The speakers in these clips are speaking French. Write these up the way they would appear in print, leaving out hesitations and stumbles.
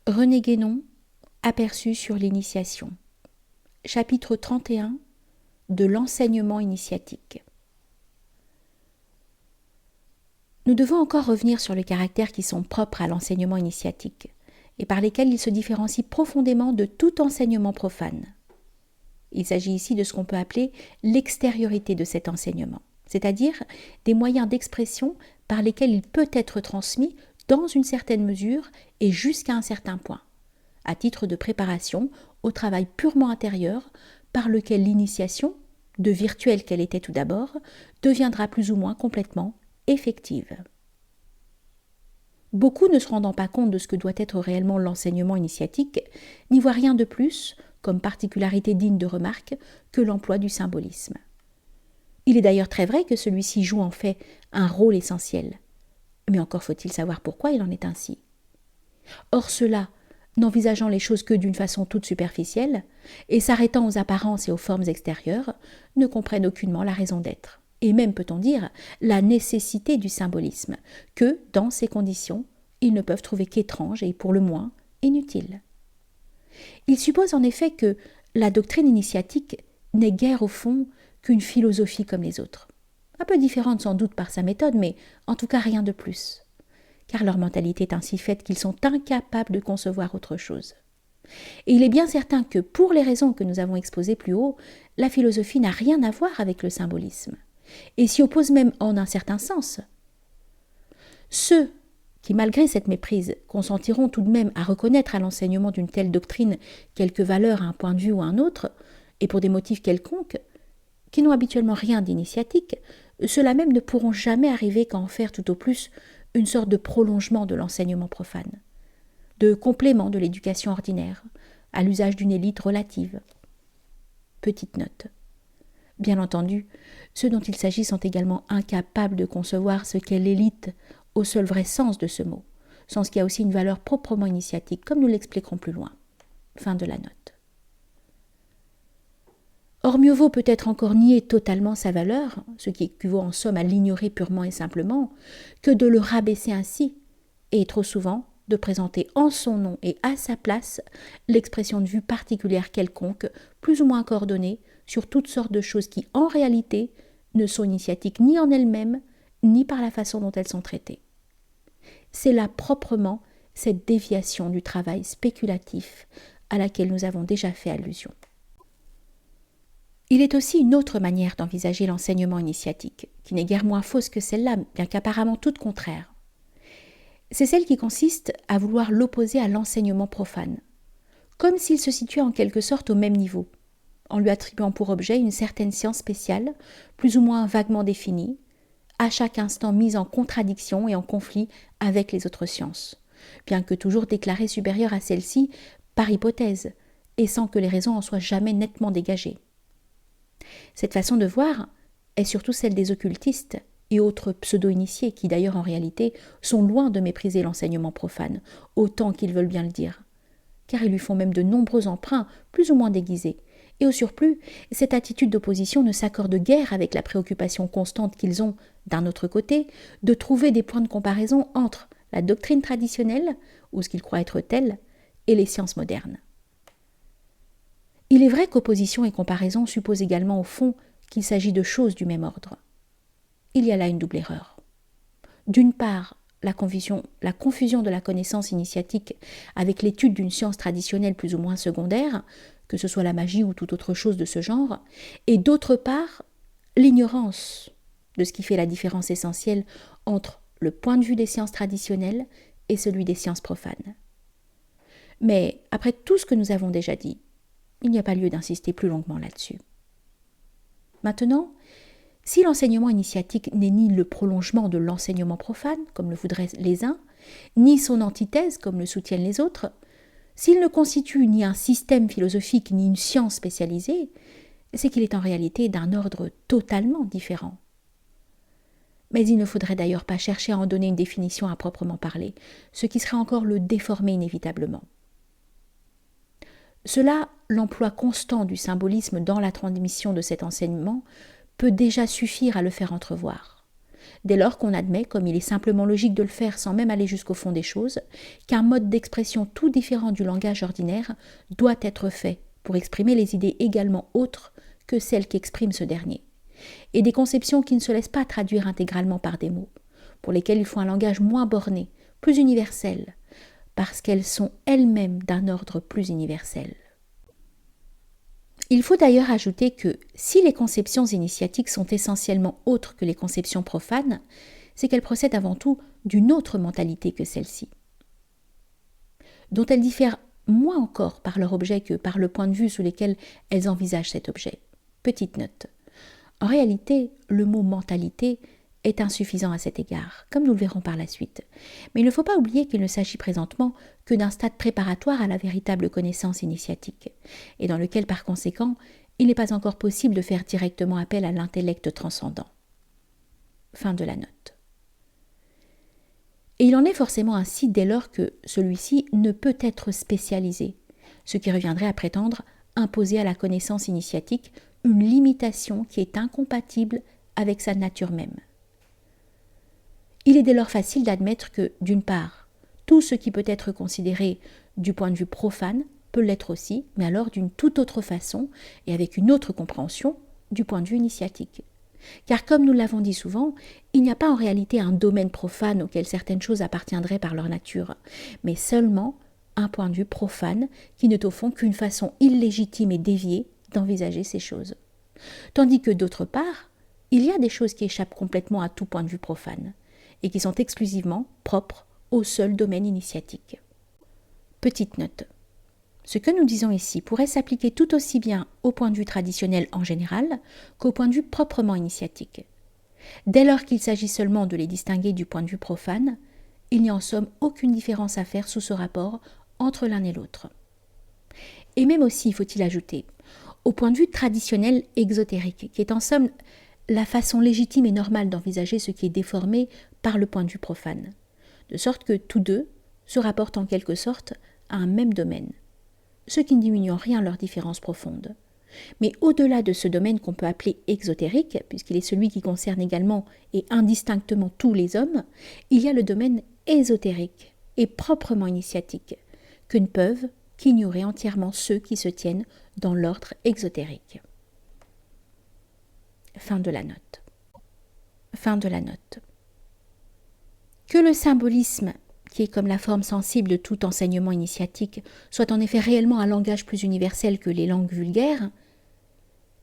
René Guénon, aperçu sur l'initiation. Chapitre 31 de l'enseignement initiatique. Nous devons encore revenir sur les caractères qui sont propres à l'enseignement initiatique et par lesquels il se différencie profondément de tout enseignement profane. Il s'agit ici de ce qu'on peut appeler l'extériorité de cet enseignement, c'est-à-dire des moyens d'expression par lesquels il peut être transmis dans une certaine mesure et jusqu'à un certain point, à titre de préparation au travail purement intérieur par lequel l'initiation, de virtuelle qu'elle était tout d'abord, deviendra plus ou moins complètement effective. Beaucoup ne se rendant pas compte de ce que doit être réellement l'enseignement initiatique, n'y voient rien de plus, comme particularité digne de remarque, que l'emploi du symbolisme. Il est d'ailleurs très vrai que celui-ci joue en fait un rôle essentiel. Mais encore faut-il savoir pourquoi il en est ainsi. Or cela, n'envisageant les choses que d'une façon toute superficielle, et s'arrêtant aux apparences et aux formes extérieures, ne comprennent aucunement la raison d'être, et même, peut-on dire, la nécessité du symbolisme, que, dans ces conditions, ils ne peuvent trouver qu'étrange et, pour le moins, inutile. Il suppose en effet que la doctrine initiatique n'est guère au fond qu'une philosophie comme les autres, un peu différente sans doute par sa méthode, mais en tout cas rien de plus, car leur mentalité est ainsi faite qu'ils sont incapables de concevoir autre chose. Et il est bien certain que, pour les raisons que nous avons exposées plus haut, la philosophie n'a rien à voir avec le symbolisme, et s'y oppose même en un certain sens. Ceux qui, malgré cette méprise, consentiront tout de même à reconnaître à l'enseignement d'une telle doctrine quelque valeur à un point de vue ou à un autre, et pour des motifs quelconques, qui n'ont habituellement rien d'initiatique, ceux-là même ne pourront jamais arriver qu'à en faire tout au plus une sorte de prolongement de l'enseignement profane, de complément de l'éducation ordinaire, à l'usage d'une élite relative. Petite note. Bien entendu, ceux dont il s'agit sont également incapables de concevoir ce qu'est l'élite au seul vrai sens de ce mot, sens qui a aussi une valeur proprement initiatique, comme nous l'expliquerons plus loin. Fin de la note. Or, mieux vaut peut-être encore nier totalement sa valeur, ce qui équivaut en somme à l'ignorer purement et simplement, que de le rabaisser ainsi, et trop souvent de présenter en son nom et à sa place l'expression de vue particulière quelconque, plus ou moins coordonnée, sur toutes sortes de choses qui, en réalité, ne sont initiatiques ni en elles-mêmes, ni par la façon dont elles sont traitées. C'est là proprement cette déviation du travail spéculatif à laquelle nous avons déjà fait allusion. Il est aussi une autre manière d'envisager l'enseignement initiatique, qui n'est guère moins fausse que celle-là, bien qu'apparemment toute contraire. C'est celle qui consiste à vouloir l'opposer à l'enseignement profane, comme s'il se situait en quelque sorte au même niveau, en lui attribuant pour objet une certaine science spéciale, plus ou moins vaguement définie, à chaque instant mise en contradiction et en conflit avec les autres sciences, bien que toujours déclarée supérieure à celle-ci par hypothèse, et sans que les raisons en soient jamais nettement dégagées. Cette façon de voir est surtout celle des occultistes et autres pseudo-initiés qui d'ailleurs en réalité sont loin de mépriser l'enseignement profane, autant qu'ils veulent bien le dire, car ils lui font même de nombreux emprunts plus ou moins déguisés. Et au surplus, cette attitude d'opposition ne s'accorde guère avec la préoccupation constante qu'ils ont, d'un autre côté, de trouver des points de comparaison entre la doctrine traditionnelle, ou ce qu'ils croient être telle, et les sciences modernes. Il est vrai qu'opposition et comparaison supposent également au fond qu'il s'agit de choses du même ordre. Il y a là une double erreur. D'une part, la confusion de la connaissance initiatique avec l'étude d'une science traditionnelle plus ou moins secondaire, que ce soit la magie ou toute autre chose de ce genre, et d'autre part, l'ignorance de ce qui fait la différence essentielle entre le point de vue des sciences traditionnelles et celui des sciences profanes. Mais après tout ce que nous avons déjà dit, il n'y a pas lieu d'insister plus longuement là-dessus. Maintenant, si l'enseignement initiatique n'est ni le prolongement de l'enseignement profane, comme le voudraient les uns, ni son antithèse, comme le soutiennent les autres, s'il ne constitue ni un système philosophique ni une science spécialisée, c'est qu'il est en réalité d'un ordre totalement différent. Mais il ne faudrait d'ailleurs pas chercher à en donner une définition à proprement parler, ce qui serait encore le déformer inévitablement. Cela, l'emploi constant du symbolisme dans la transmission de cet enseignement peut déjà suffire à le faire entrevoir. dès lors qu'on admet, comme il est simplement logique de le faire sans même aller jusqu'au fond des choses, qu'un mode d'expression tout différent du langage ordinaire doit être fait pour exprimer les idées également autres que celles qu'exprime ce dernier, et des conceptions qui ne se laissent pas traduire intégralement par des mots, pour lesquels il faut un langage moins borné, plus universel, parce qu'elles sont elles-mêmes d'un ordre plus universel. Il faut d'ailleurs ajouter que si les conceptions initiatiques sont essentiellement autres que les conceptions profanes, c'est qu'elles procèdent avant tout d'une autre mentalité que celle-ci, dont elles diffèrent moins encore par leur objet que par le point de vue sous lequel elles envisagent cet objet. Petite note. En réalité, le mot mentalité est insuffisant à cet égard, comme nous le verrons par la suite. Mais il ne faut pas oublier qu'il ne s'agit présentement que d'un stade préparatoire à la véritable connaissance initiatique, et dans lequel, par conséquent, il n'est pas encore possible de faire directement appel à l'intellect transcendant. Fin de la note. Et il en est forcément ainsi dès lors que celui-ci ne peut être spécialisé, ce qui reviendrait à prétendre imposer à la connaissance initiatique une limitation qui est incompatible avec sa nature même. Il est dès lors facile d'admettre que, d'une part, tout ce qui peut être considéré du point de vue profane peut l'être aussi, mais alors d'une toute autre façon et avec une autre compréhension du point de vue initiatique. Car comme nous l'avons dit souvent, il n'y a pas en réalité un domaine profane auquel certaines choses appartiendraient par leur nature, mais seulement un point de vue profane qui n'est au fond qu'une façon illégitime et déviée d'envisager ces choses. Tandis que d'autre part, il y a des choses qui échappent complètement à tout point de vue profane et qui sont exclusivement propres au seul domaine initiatique. Petite note. Ce que nous disons ici pourrait s'appliquer tout aussi bien au point de vue traditionnel en général qu'au point de vue proprement initiatique. Dès lors qu'il s'agit seulement de les distinguer du point de vue profane, il n'y a en somme aucune différence à faire sous ce rapport entre l'un et l'autre. Et même aussi, faut-il ajouter, au point de vue traditionnel exotérique, qui est en somme la façon légitime et normale d'envisager ce qui est déformé par le point de vue profane, de sorte que tous deux se rapportent en quelque sorte à un même domaine, ce qui ne diminue en rien leur différence profonde. Mais au-delà de ce domaine qu'on peut appeler exotérique, puisqu'il est celui qui concerne également et indistinctement tous les hommes, il y a le domaine ésotérique et proprement initiatique, que ne peuvent qu'ignorer entièrement ceux qui se tiennent dans l'ordre exotérique. Fin de la note. Fin de la note. Que le symbolisme, qui est comme la forme sensible de tout enseignement initiatique, soit en effet réellement un langage plus universel que les langues vulgaires,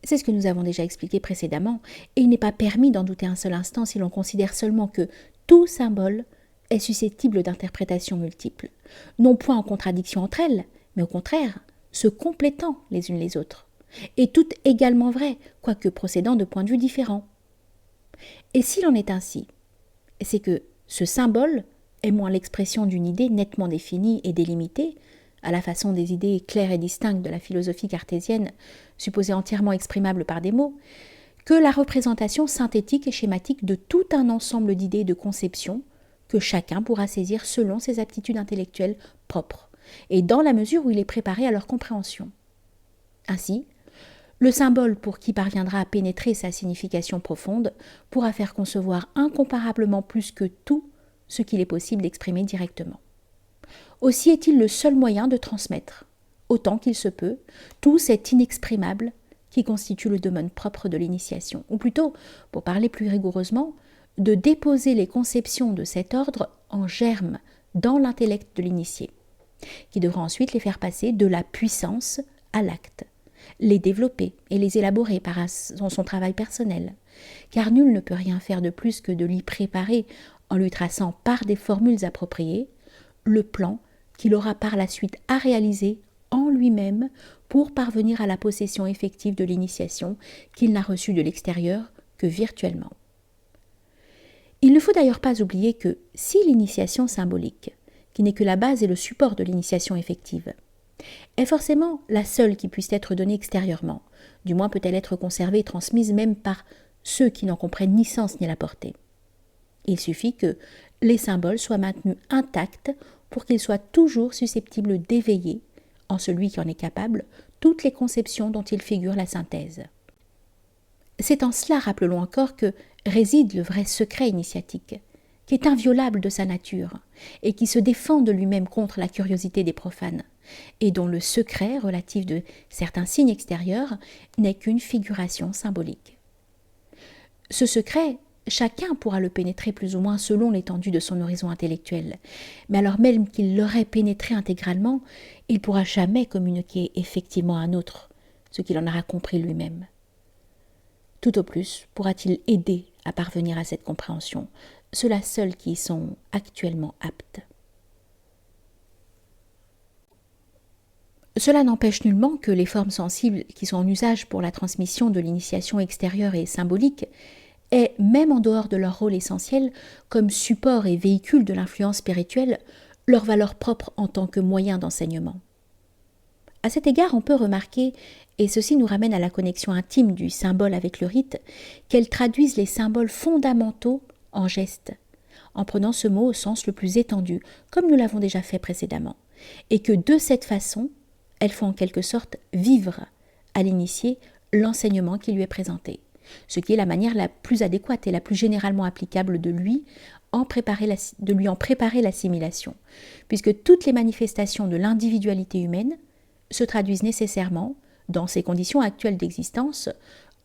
c'est ce que nous avons déjà expliqué précédemment, et il n'est pas permis d'en douter un seul instant si l'on considère seulement que tout symbole est susceptible d'interprétations multiples, non point en contradiction entre elles, mais au contraire, se complétant les unes les autres, et toutes également vraies, quoique procédant de points de vue différents. Et s'il en est ainsi, c'est que ce symbole est moins l'expression d'une idée nettement définie et délimitée, à la façon des idées claires et distinctes de la philosophie cartésienne, supposée entièrement exprimable par des mots, que la représentation synthétique et schématique de tout un ensemble d'idées et de conceptions que chacun pourra saisir selon ses aptitudes intellectuelles propres, et dans la mesure où il est préparé à leur compréhension. Ainsi, le symbole, pour qui parviendra à pénétrer sa signification profonde, pourra faire concevoir incomparablement plus que tout ce qu'il est possible d'exprimer directement. Aussi est-il le seul moyen de transmettre, autant qu'il se peut, tout cet inexprimable qui constitue le domaine propre de l'initiation, ou plutôt, pour parler plus rigoureusement, de déposer les conceptions de cet ordre en germe dans l'intellect de l'initié, qui devra ensuite les faire passer de la puissance à l'acte, les développer et les élaborer par son travail personnel, car nul ne peut rien faire de plus que de l'y préparer en lui traçant par des formules appropriées le plan qu'il aura par la suite à réaliser en lui-même pour parvenir à la possession effective de l'initiation qu'il n'a reçue de l'extérieur que virtuellement. Il ne faut d'ailleurs pas oublier que si l'initiation symbolique, qui n'est que la base et le support de l'initiation effective, est forcément la seule qui puisse être donnée extérieurement, du moins peut-elle être conservée et transmise même par ceux qui n'en comprennent ni sens ni la portée. Il suffit que les symboles soient maintenus intacts pour qu'ils soient toujours susceptibles d'éveiller, en celui qui en est capable, toutes les conceptions dont ils figurent la synthèse. C'est en cela, rappelons encore, que réside le vrai secret initiatique, qui est inviolable de sa nature, et qui se défend de lui-même contre la curiosité des profanes, et dont le secret relatif de certains signes extérieurs n'est qu'une figuration symbolique. Ce secret, chacun pourra le pénétrer plus ou moins selon l'étendue de son horizon intellectuel, mais alors même qu'il l'aurait pénétré intégralement, il ne pourra jamais communiquer effectivement à un autre ce qu'il en aura compris lui-même. Tout au plus pourra-t-il aider à parvenir à cette compréhension, ceux-là seuls qui y sont actuellement aptes. Cela n'empêche nullement que les formes sensibles qui sont en usage pour la transmission de l'initiation extérieure et symbolique aient, même en dehors de leur rôle essentiel, comme support et véhicule de l'influence spirituelle, leur valeur propre en tant que moyen d'enseignement. À cet égard, on peut remarquer, et ceci nous ramène à la connexion intime du symbole avec le rite, qu'elles traduisent les symboles fondamentaux en gestes, en prenant ce mot au sens le plus étendu, comme nous l'avons déjà fait précédemment, et que de cette façon, elles font en quelque sorte vivre à l'initié l'enseignement qui lui est présenté, ce qui est la manière la plus adéquate et la plus généralement applicable de lui en préparer l'assimilation, puisque toutes les manifestations de l'individualité humaine se traduisent nécessairement, dans ces conditions actuelles d'existence,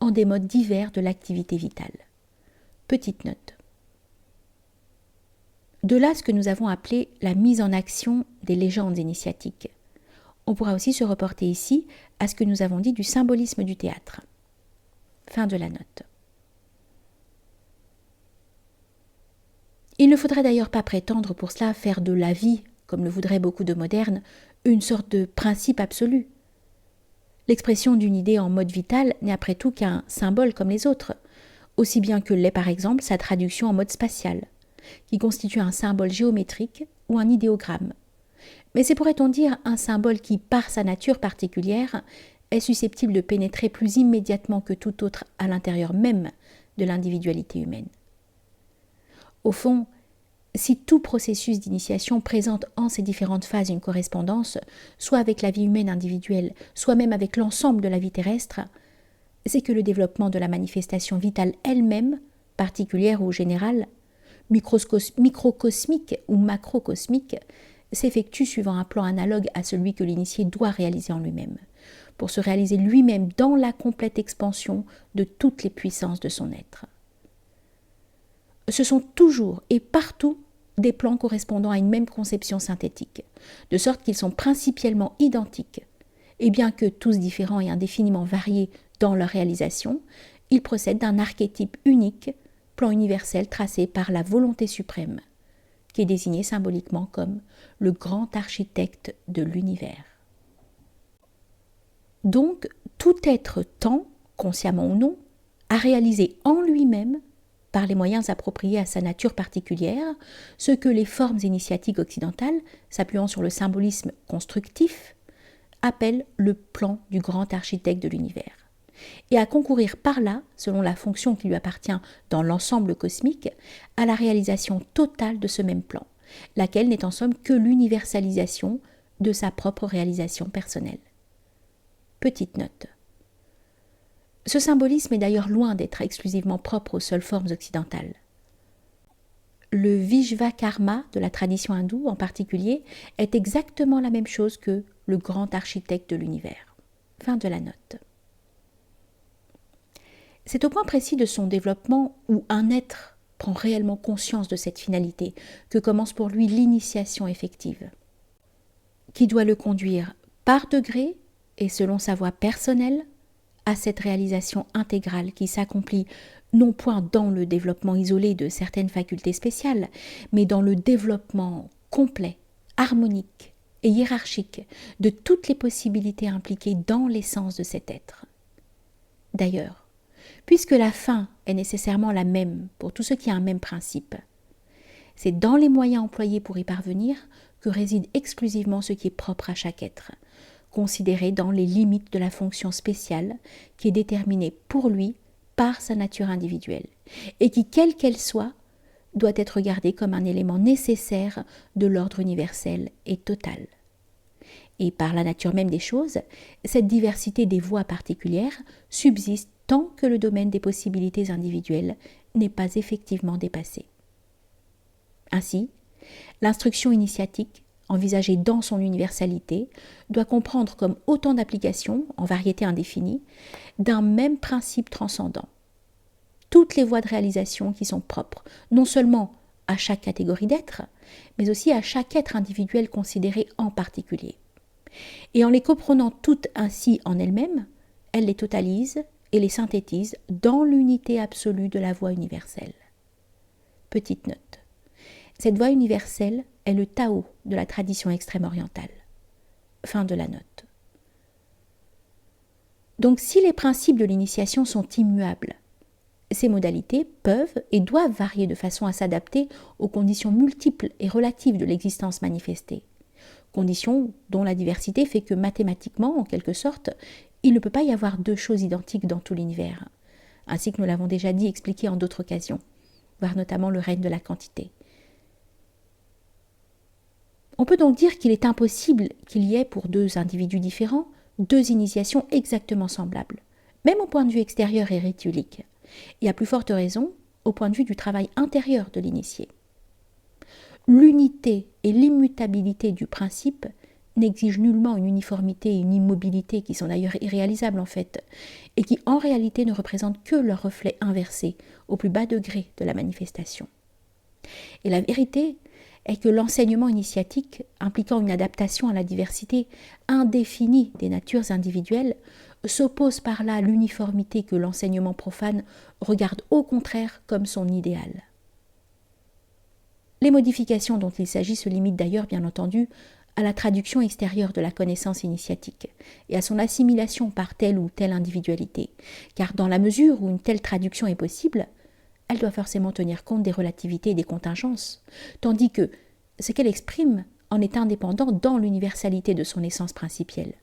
en des modes divers de l'activité vitale. Petite note. De là ce que nous avons appelé la mise en action des légendes initiatiques. On pourra aussi se reporter ici à ce que nous avons dit du symbolisme du théâtre. Fin de la note. Il ne faudrait d'ailleurs pas prétendre pour cela faire de la vie, comme le voudraient beaucoup de modernes, une sorte de principe absolu. L'expression d'une idée en mode vital n'est après tout qu'un symbole comme les autres, aussi bien que l'est par exemple sa traduction en mode spatial, qui constitue un symbole géométrique ou un idéogramme. Mais c'est, pourrait-on dire, un symbole qui, par sa nature particulière, est susceptible de pénétrer plus immédiatement que tout autre à l'intérieur même de l'individualité humaine. Au fond, si tout processus d'initiation présente en ses différentes phases une correspondance, soit avec la vie humaine individuelle, soit même avec l'ensemble de la vie terrestre, c'est que le développement de la manifestation vitale elle-même, particulière ou générale, microcosmique ou macrocosmique, s'effectue suivant un plan analogue à celui que l'initié doit réaliser en lui-même, pour se réaliser lui-même dans la complète expansion de toutes les puissances de son être. Ce sont toujours et partout des plans correspondant à une même conception synthétique, de sorte qu'ils sont principiellement identiques, et bien que tous différents et indéfiniment variés dans leur réalisation, ils procèdent d'un archétype unique, plan universel tracé par la volonté suprême, qui est désigné symboliquement comme le grand architecte de l'univers. Donc, tout être tend, consciemment ou non, à réaliser en lui-même, par les moyens appropriés à sa nature particulière, ce que les formes initiatiques occidentales, s'appuyant sur le symbolisme constructif, appellent le plan du grand architecte de l'univers, et à concourir par là, selon la fonction qui lui appartient dans l'ensemble cosmique, à la réalisation totale de ce même plan, laquelle n'est en somme que l'universalisation de sa propre réalisation personnelle. Petite note. Ce symbolisme est d'ailleurs loin d'être exclusivement propre aux seules formes occidentales. Le Vishvakarma de la tradition hindoue en particulier est exactement la même chose que le grand architecte de l'univers. Fin de la note. C'est au point précis de son développement où un être prend réellement conscience de cette finalité que commence pour lui l'initiation effective, qui doit le conduire par degrés et selon sa voie personnelle à cette réalisation intégrale qui s'accomplit non point dans le développement isolé de certaines facultés spéciales, mais dans le développement complet, harmonique et hiérarchique de toutes les possibilités impliquées dans l'essence de cet être. D'ailleurs, puisque la fin est nécessairement la même pour tout ce qui a un même principe, c'est dans les moyens employés pour y parvenir que réside exclusivement ce qui est propre à chaque être, considéré dans les limites de la fonction spéciale qui est déterminée pour lui par sa nature individuelle, et qui, quelle qu'elle soit, doit être regardée comme un élément nécessaire de l'ordre universel et total. Et par la nature même des choses, cette diversité des voies particulières subsiste tant que le domaine des possibilités individuelles n'est pas effectivement dépassé. Ainsi, l'instruction initiatique, envisagée dans son universalité, doit comprendre comme autant d'applications, en variété indéfinie, d'un même principe transcendant. Toutes les voies de réalisation qui sont propres, non seulement à chaque catégorie d'êtres, mais aussi à chaque être individuel considéré en particulier. Et en les comprenant toutes ainsi en elles-mêmes, elle les totalise et les synthétise dans l'unité absolue de la voie universelle. Petite note. Cette voie universelle est le Tao de la tradition extrême-orientale. Fin de la note. Donc si les principes de l'initiation sont immuables, ces modalités peuvent et doivent varier de façon à s'adapter aux conditions multiples et relatives de l'existence manifestée. Conditions dont la diversité fait que mathématiquement, en quelque sorte, il ne peut pas y avoir deux choses identiques dans tout l'univers, ainsi que nous l'avons déjà dit et expliqué en d'autres occasions, voir notamment le règne de la quantité. On peut donc dire qu'il est impossible qu'il y ait pour deux individus différents deux initiations exactement semblables, même au point de vue extérieur et rituelique, et à plus forte raison au point de vue du travail intérieur de l'initié. L'unité et l'immutabilité du principe n'exigent nullement une uniformité et une immobilité qui sont d'ailleurs irréalisables en fait, et qui en réalité ne représentent que leur reflet inversé au plus bas degré de la manifestation. Et la vérité est que l'enseignement initiatique, impliquant une adaptation à la diversité indéfinie des natures individuelles, s'oppose par là à l'uniformité que l'enseignement profane regarde au contraire comme son idéal. Les modifications dont il s'agit se limitent d'ailleurs, bien entendu, à la traduction extérieure de la connaissance initiatique et à son assimilation par telle ou telle individualité, car dans la mesure où une telle traduction est possible, elle doit forcément tenir compte des relativités et des contingences, tandis que ce qu'elle exprime en est indépendant dans l'universalité de son essence principielle,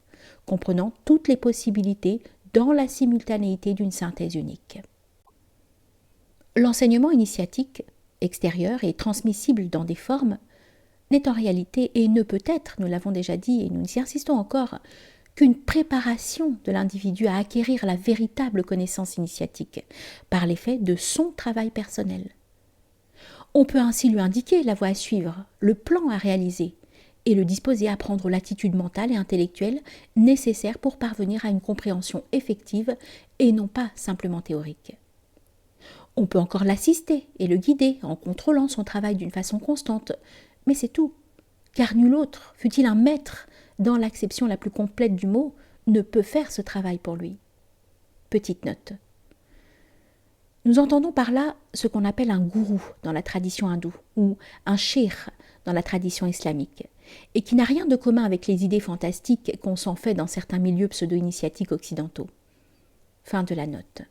comprenant toutes les possibilités dans la simultanéité d'une synthèse unique. L'enseignement initiatique, extérieur et transmissible dans des formes, n'est en réalité et ne peut être, nous l'avons déjà dit et nous y insistons encore, qu'une préparation de l'individu à acquérir la véritable connaissance initiatique par l'effet de son travail personnel. On peut ainsi lui indiquer la voie à suivre, le plan à réaliser, et le disposer à prendre l'attitude mentale et intellectuelle nécessaire pour parvenir à une compréhension effective et non pas simplement théorique. On peut encore l'assister et le guider en contrôlant son travail d'une façon constante, mais c'est tout, car nul autre, fût-il un maître, dans l'acception la plus complète du mot, ne peut faire ce travail pour lui. Petite note. Nous entendons par là ce qu'on appelle un gourou dans la tradition hindoue, ou un sheikh dans la tradition islamique, et qui n'a rien de commun avec les idées fantastiques qu'on s'en fait dans certains milieux pseudo-initiatiques occidentaux. Fin de la note.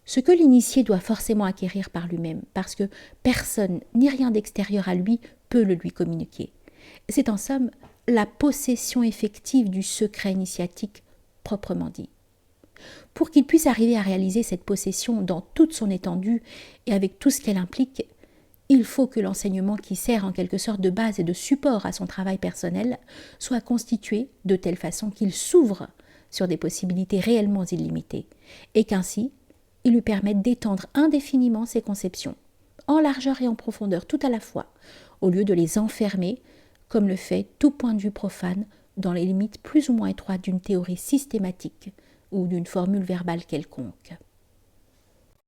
Ce que l'initié doit forcément acquérir par lui-même, parce que personne ni rien d'extérieur à lui peut le lui communiquer. C'est en somme la possession effective du secret initiatique proprement dit. Pour qu'il puisse arriver à réaliser cette possession dans toute son étendue et avec tout ce qu'elle implique, il faut que l'enseignement qui sert en quelque sorte de base et de support à son travail personnel soit constitué de telle façon qu'il s'ouvre sur des possibilités réellement illimitées et qu'ainsi il lui permette d'étendre indéfiniment ses conceptions, en largeur et en profondeur tout à la fois, au lieu de les enfermer, comme le fait tout point de vue profane, dans les limites plus ou moins étroites d'une théorie systématique ou d'une formule verbale quelconque.